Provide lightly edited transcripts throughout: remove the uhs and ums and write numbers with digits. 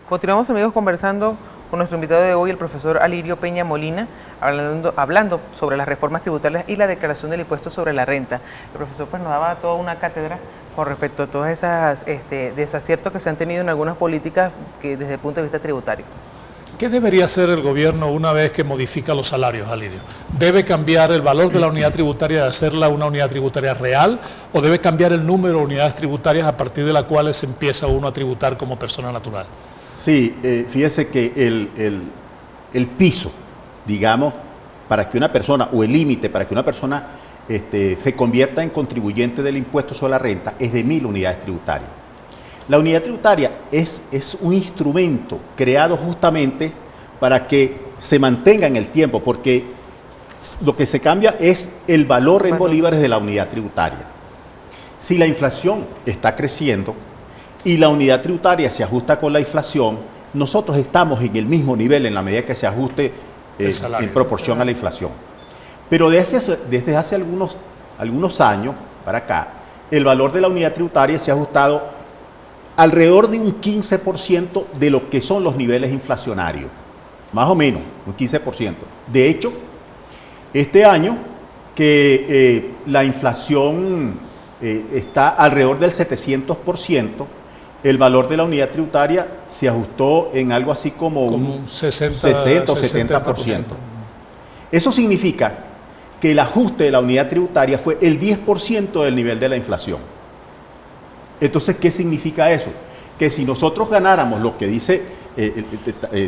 Continuamos, amigos, conversando con nuestro invitado de hoy, el profesor Alirio Peña Molina, hablando sobre las reformas tributarias y la declaración del impuesto sobre la renta. El profesor pues nos daba toda una cátedra con respecto a todas esas desaciertos que se han tenido en algunas políticas que desde el punto de vista tributario. ¿Qué debería hacer el gobierno una vez que modifica los salarios, Alirio? ¿Debe cambiar el valor de la unidad tributaria de hacerla una unidad tributaria real o debe cambiar el número de unidades tributarias a partir de las cuales se empieza uno a tributar como persona natural? Sí, fíjese que el piso, digamos, para que una persona, o el límite para que una persona se convierta en contribuyente del impuesto sobre la renta es de 1000 unidades tributarias. La unidad tributaria es un instrumento creado justamente para que se mantenga en el tiempo, porque lo que se cambia es el valor en bolívares de la unidad tributaria. Si la inflación está creciendo y la unidad tributaria se ajusta con la inflación, nosotros estamos en el mismo nivel en la medida que se ajuste en proporción a la inflación. Pero desde hace algunos años para acá, el valor de la unidad tributaria se ha ajustado alrededor de un 15% de lo que son los niveles inflacionarios, más o menos, un 15%. De hecho, este año que la inflación está alrededor del 700%, el valor de la unidad tributaria se ajustó en algo así como un 60 o 70%. Eso significa que el ajuste de la unidad tributaria fue el 10% del nivel de la inflación. Entonces, ¿qué significa eso? Que si nosotros ganáramos lo que dice,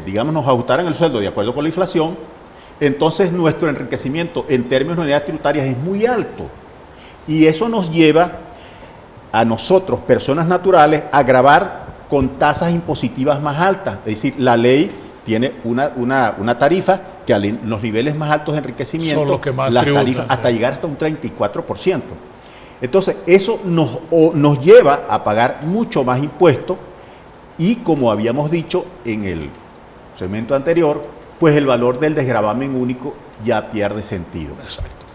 digamos, nos ajustaran el sueldo de acuerdo con la inflación, entonces nuestro enriquecimiento en términos de unidades tributarias es muy alto. Y eso nos lleva a nosotros, personas naturales, a gravar con tasas impositivas más altas. Es decir, la ley tiene una tarifa que a los niveles más altos de enriquecimiento, son los que más las tributan, tarifas sí, hasta llegar hasta un 34%. Entonces, eso nos lleva a pagar mucho más impuestos y, como habíamos dicho en el segmento anterior, pues el valor del desgravamen único ya pierde sentido. Exacto.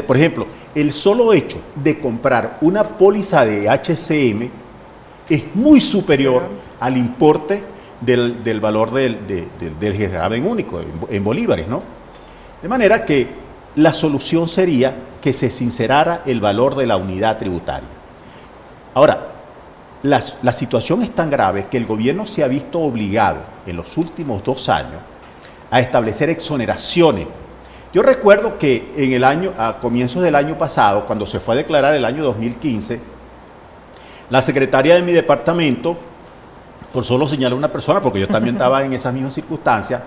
Por ejemplo, el solo hecho de comprar una póliza de HCM es muy superior al importe del valor del desgravamen único en bolívares, ¿no? De manera que la solución sería que se sincerara el valor de la unidad tributaria. Ahora, la situación es tan grave que el gobierno se ha visto obligado en los últimos 2 años a establecer exoneraciones. Yo recuerdo que a comienzos del año pasado, cuando se fue a declarar el año 2015, la secretaria de mi departamento, por solo señalar una persona, porque yo también estaba en esas mismas circunstancias,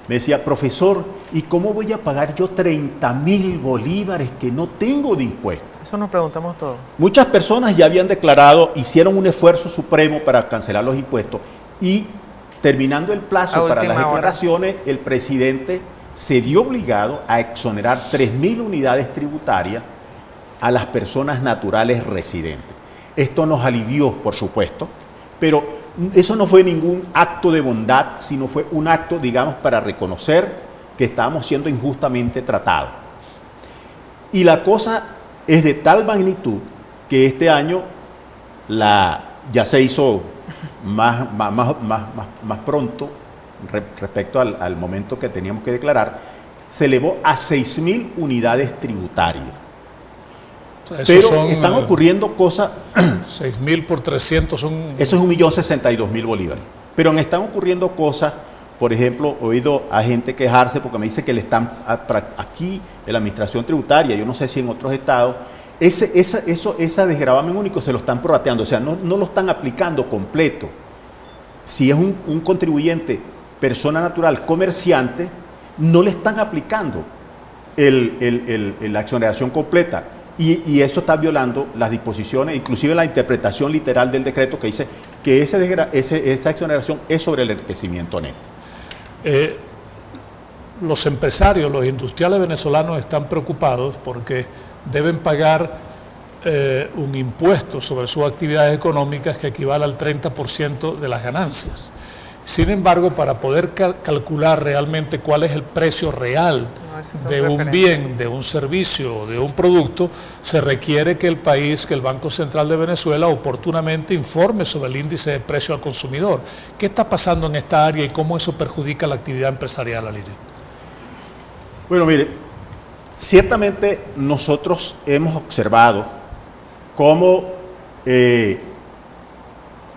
me decía: profesor, ¿y cómo voy a pagar yo 30.000 bolívares que no tengo de impuestos? Eso nos preguntamos todos. Muchas personas ya habían declarado, hicieron un esfuerzo supremo para cancelar los impuestos y, terminando el plazo para las declaraciones, el presidente se vio obligado a exonerar 3.000 unidades tributarias a las personas naturales residentes. Esto nos alivió, por supuesto, pero eso no fue ningún acto de bondad, sino fue un acto, digamos, para reconocer que estábamos siendo injustamente tratados. Y la cosa es de tal magnitud que este año ya se hizo más pronto respecto al momento que teníamos que declarar, se elevó a 6.000 unidades tributarias. Pero están ocurriendo cosas... 6.000 por 300 son... Eso es 1.062.000 bolívares. Pero están ocurriendo cosas, por ejemplo, he oído a gente quejarse porque me dice que le están... Aquí, en la administración tributaria, yo no sé si en otros estados, ese desgravamen único se lo están prorrateando, o sea, no lo están aplicando completo. Si es un contribuyente, persona natural, comerciante, no le están aplicando la exoneración completa. Y eso está violando las disposiciones, inclusive la interpretación literal del decreto que dice que esa exoneración es sobre el enriquecimiento neto. Los empresarios, los industriales venezolanos están preocupados porque deben pagar un impuesto sobre sus actividades económicas que equivale al 30% de las ganancias. Sin embargo, para poder calcular realmente cuál es el precio real ver si son de un referentes. bien, de un servicio, de un producto, se requiere que el país, que el Banco Central de Venezuela oportunamente informe sobre el índice de precio al consumidor. ¿Qué está pasando en esta área y cómo eso perjudica la actividad empresarial, Alirio? Bueno, mire, ciertamente nosotros hemos observado cómo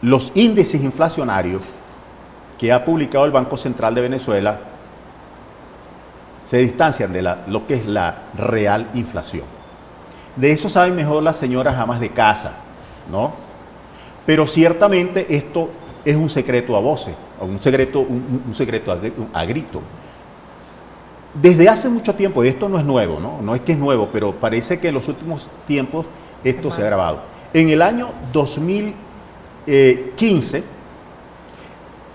los índices inflacionarios que ha publicado el Banco Central de Venezuela se distancian de lo que es la real inflación. De eso saben mejor las señoras amas de casa, ¿no? Pero ciertamente esto es un secreto a voces, un secreto a grito. Desde hace mucho tiempo, y esto no es nuevo, ¿no? No es que es nuevo, pero parece que en los últimos tiempos esto se ha agravado. En el año 2015,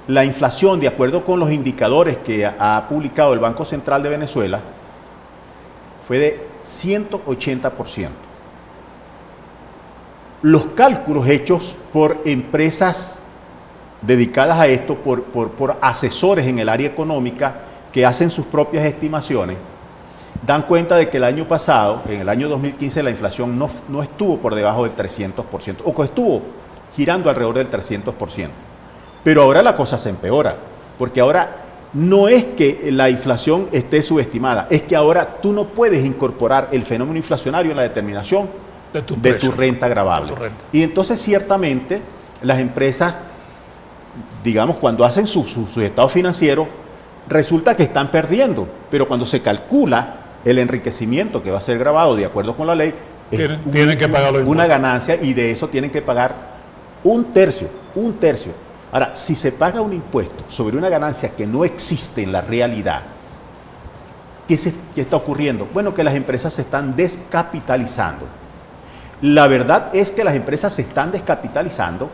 la inflación, de acuerdo con los indicadores que ha publicado el Banco Central de Venezuela, fue de 180%. Los cálculos hechos por empresas dedicadas a esto, por asesores en el área económica que hacen sus propias estimaciones, dan cuenta de que el año pasado, en el año 2015, la inflación no estuvo por debajo del 300%, o que estuvo girando alrededor del 300%. Pero ahora la cosa se empeora, porque ahora no es que la inflación esté subestimada, es que ahora tú no puedes incorporar el fenómeno inflacionario en la determinación de tu renta gravable. Y entonces ciertamente las empresas, digamos, cuando hacen sus estados financieros, resulta que están perdiendo, pero cuando se calcula el enriquecimiento que va a ser grabado de acuerdo con la ley, tienen que pagar una ganancia, y de eso tienen que pagar un tercio. Ahora, si se paga un impuesto sobre una ganancia que no existe en la realidad, ¿qué está ocurriendo? Bueno, que las empresas se están descapitalizando. La verdad es que las empresas se están descapitalizando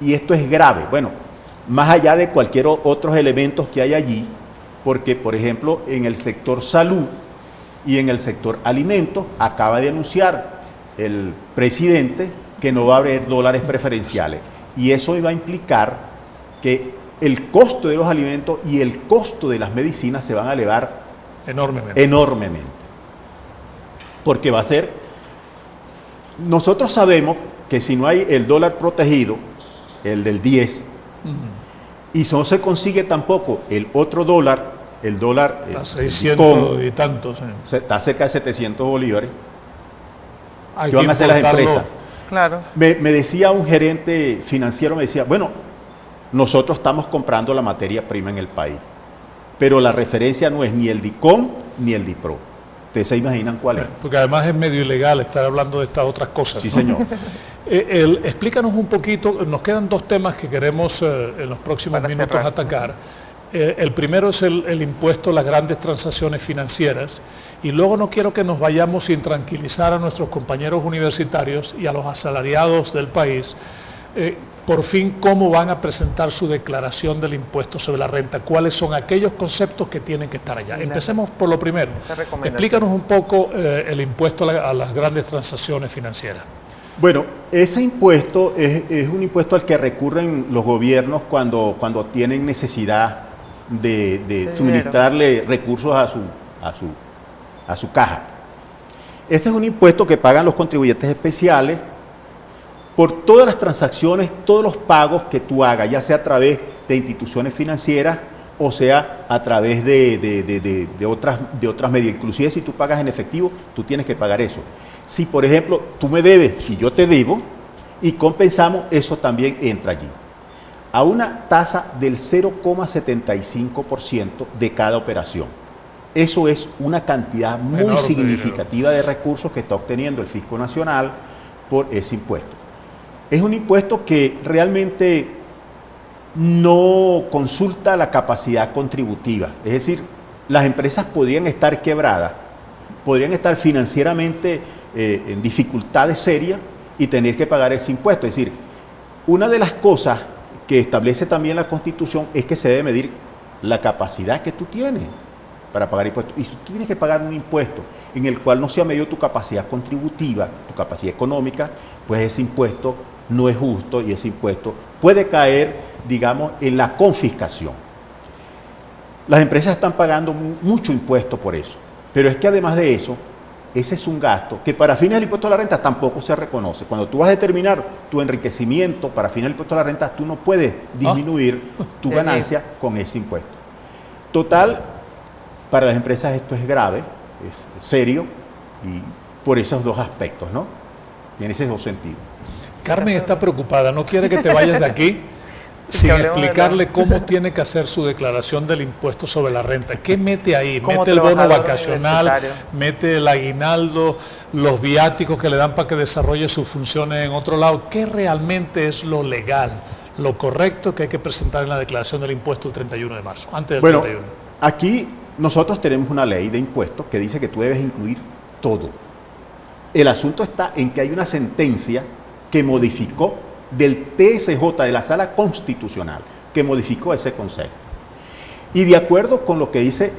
y esto es grave. Bueno, más allá de cualquier otros elementos que hay allí, porque, por ejemplo, en el sector salud y en el sector alimentos, acaba de anunciar el presidente que no va a haber dólares preferenciales. Y eso iba a implicar que el costo de los alimentos y el costo de las medicinas se van a elevar enormemente. Porque va a ser... Nosotros sabemos que si no hay el dólar protegido, el del 10, y no se consigue tampoco el otro dólar, el dólar... A 600 y tantos. Está cerca de 700 bolívares. ¿Qué van a hacer las empresas? Claro. Me decía un gerente financiero, me decía, bueno, nosotros estamos comprando la materia prima en el país, pero la referencia no es ni el DICOM ni el DIPRO. ¿Ustedes se imaginan cuál es? Porque además es medio ilegal estar hablando de estas otras cosas. Sí, ¿no? señor. Explícanos un poquito, nos quedan dos temas que queremos en los próximos minutos atacar. El primero es el impuesto a las grandes transacciones financieras, y luego no quiero que nos vayamos sin tranquilizar a nuestros compañeros universitarios y a los asalariados del país. Por fin, ¿cómo van a presentar su declaración del impuesto sobre la renta? ¿Cuáles son aquellos conceptos que tienen que estar allá? Empecemos por lo primero. Explícanos un poco el impuesto a las grandes transacciones financieras. Bueno, ese impuesto es un impuesto al que recurren los gobiernos cuando tienen necesidad de suministrarle recursos a su caja. Este es un impuesto que pagan los contribuyentes especiales por todas las transacciones, todos los pagos que tú hagas, ya sea a través de instituciones financieras o sea a través de otras medios. Inclusive si tú pagas en efectivo, tú tienes que pagar eso. Si, por ejemplo, tú me debes y yo te debo y compensamos, eso también entra allí. A una tasa del 0,75% de cada operación. Eso es una cantidad muy significativa de recursos que está obteniendo el Fisco Nacional por ese impuesto. Es un impuesto que realmente no consulta la capacidad contributiva. Es decir, las empresas podrían estar quebradas, podrían estar financieramente en dificultades serias y tener que pagar ese impuesto. Es decir, una de las cosas que establece también la Constitución es que se debe medir la capacidad que tú tienes para pagar impuestos. Y si tú tienes que pagar un impuesto en el cual no se ha medido tu capacidad contributiva, tu capacidad económica, pues ese impuesto no es justo y ese impuesto puede caer, digamos, en la confiscación. Las empresas están pagando mucho impuesto por eso. Pero es que además de eso, ese es un gasto que para fines del impuesto a la renta tampoco se reconoce. Cuando tú vas a determinar tu enriquecimiento para fines del impuesto a la renta, tú no puedes disminuir tu ganancia con ese impuesto. Total, para las empresas esto es grave, es serio, y por esos dos aspectos, ¿no? En esos dos sentidos. Carmen está preocupada, no quiere que te vayas de aquí sin explicarle cómo tiene que hacer su declaración del impuesto sobre la renta. ¿Qué mete ahí? ¿Mete el bono vacacional? ¿Mete el aguinaldo? ¿Los viáticos que le dan para que desarrolle sus funciones en otro lado? ¿Qué realmente es lo legal, lo correcto que hay que presentar en la declaración del impuesto el 31 de marzo, antes del 31? Aquí nosotros tenemos una ley de impuestos que dice que tú debes incluir todo. El asunto está en que hay una sentencia que modificó del TSJ, de la Sala Constitucional, que modificó ese concepto. Y de acuerdo con lo que dice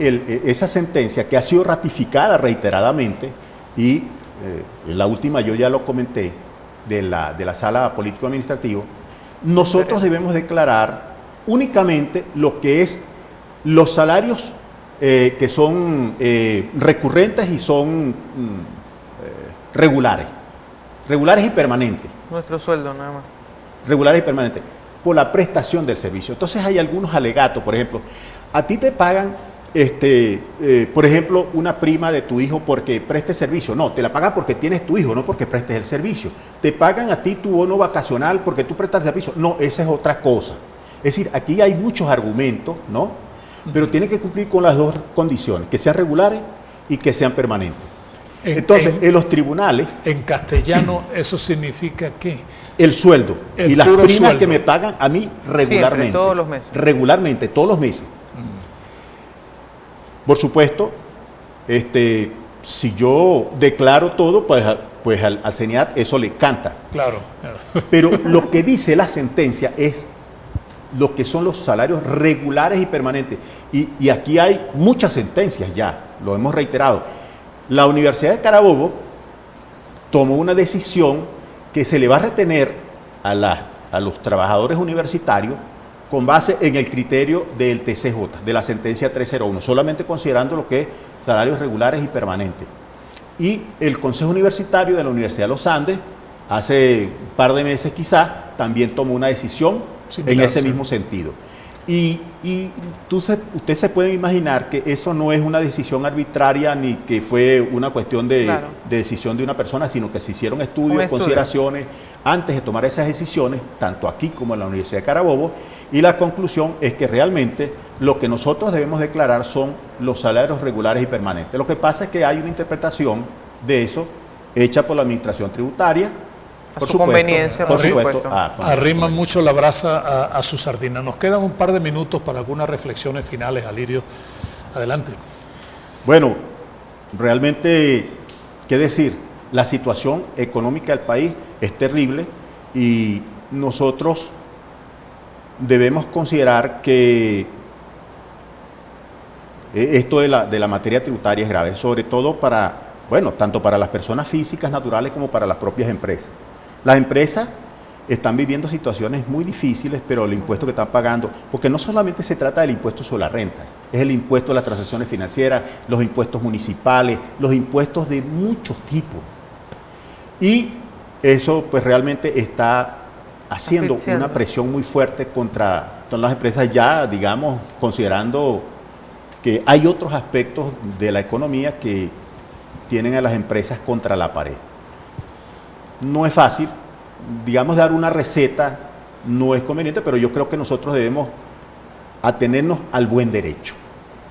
esa sentencia, que ha sido ratificada reiteradamente, y la última yo ya lo comenté, de la Sala Político-Administrativa, nosotros debemos declarar únicamente lo que es los salarios que son recurrentes y son regulares y permanentes. Nuestro sueldo nada más. Regulares y permanentes, por la prestación del servicio. Entonces hay algunos alegatos, por ejemplo, a ti te pagan, por ejemplo, una prima de tu hijo porque preste servicio. No, te la pagan porque tienes tu hijo, no porque prestes el servicio. Te pagan a ti tu bono vacacional porque tú prestas el servicio. No, esa es otra cosa. Es decir, aquí hay muchos argumentos, ¿no? Pero tiene que cumplir con las dos condiciones, que sean regulares y que sean permanentes. Entonces, en los tribunales... En castellano, ¿eso significa qué? El sueldo y las primas que me pagan a mí regularmente. Siempre, todos los meses. Regularmente, todos los meses. Por supuesto, si yo declaro todo, pues al CENIAT eso le canta. Claro. Pero lo que dice la sentencia es lo que son los salarios regulares y permanentes. Y aquí hay muchas sentencias ya, lo hemos reiterado. La Universidad de Carabobo tomó una decisión que se le va a retener a los trabajadores universitarios con base en el criterio del TCJ, de la sentencia 301, solamente considerando lo que es salarios regulares y permanentes. Y el Consejo Universitario de la Universidad de los Andes, hace un par de meses quizás, también tomó una decisión en ese mismo sentido. Y usted se puede imaginar que eso no es una decisión arbitraria ni que fue una cuestión de decisión de una persona, sino que se hicieron estudios, consideraciones antes de tomar esas decisiones, tanto aquí como en la Universidad de Carabobo, y la conclusión es que realmente lo que nosotros debemos declarar son los salarios regulares y permanentes. Lo que pasa es que hay una interpretación de eso hecha por la Administración Tributaria, a su conveniencia, por supuesto. Arriman mucho la brasa a su sardina. Nos quedan un par de minutos para algunas reflexiones finales, Alirio. Adelante. Bueno, realmente, ¿qué decir? La situación económica del país es terrible y nosotros debemos considerar que esto de la materia tributaria es grave, sobre todo tanto para las personas físicas naturales como para las propias empresas. Las empresas están viviendo situaciones muy difíciles, pero el impuesto que están pagando, porque no solamente se trata del impuesto sobre la renta, es el impuesto de las transacciones financieras, los impuestos municipales, los impuestos de muchos tipos. Y eso pues realmente está haciendo una presión muy fuerte contra todas las empresas ya, digamos, considerando que hay otros aspectos de la economía que tienen a las empresas contra la pared. No es fácil, digamos, dar una receta no es conveniente, pero yo creo que nosotros debemos atenernos al buen derecho.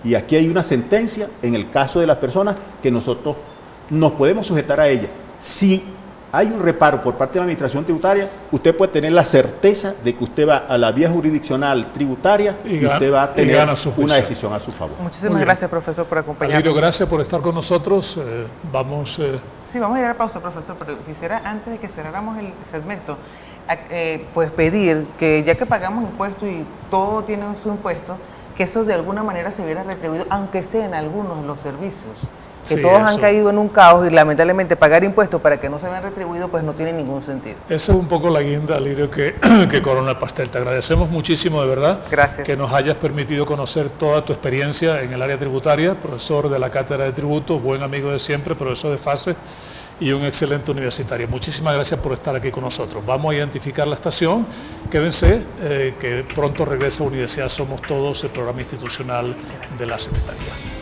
Y aquí hay una sentencia, en el caso de las personas, que nosotros nos podemos sujetar a ella. Si hay un reparo por parte de la Administración Tributaria, usted puede tener la certeza de que usted va a la vía jurisdiccional tributaria y usted va a tener una decisión a su favor. Muchísimas gracias, profesor, por acompañarnos. Alirio, gracias por estar con nosotros. Sí, vamos a ir a la pausa, profesor, pero quisiera, antes de que cerráramos el segmento, pues pedir que ya que pagamos impuestos y todo tiene su impuesto, que eso de alguna manera se viera retribuido, aunque sea en algunos de los servicios. que Sí, todos han eso. caído en un caos y lamentablemente pagar impuestos para que no se vean retribuidos pues no tiene ningún sentido. Esa es un poco la guinda, Alirio, que corona el pastel. Te agradecemos muchísimo, de verdad, Gracias. que nos hayas permitido conocer toda tu experiencia en el área tributaria, profesor de la Cátedra de Tributos, buen amigo de siempre, profesor de FASE y un excelente universitario. Muchísimas gracias por estar aquí con nosotros. Vamos a identificar la estación. Quédense, que pronto regresa a Universidad Somos Todos, el programa institucional de la Secretaría.